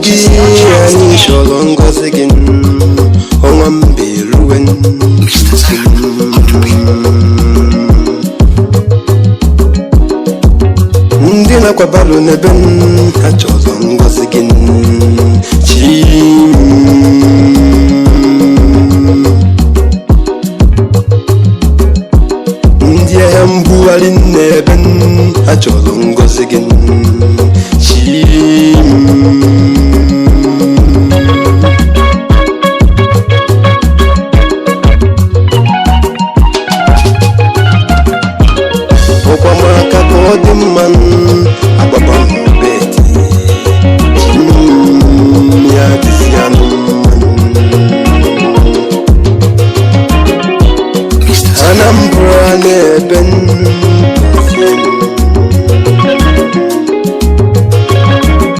gị anyị chọrọ ngọzi gị ọnwa mberuwe ndị na-akwabalụ n'ebe ha chọrọ ngọzi gị chi ndị ahịa mbugharị n'ebe ha chọrọ ngọzi gị chi ọkwa maka ka ọ dị mma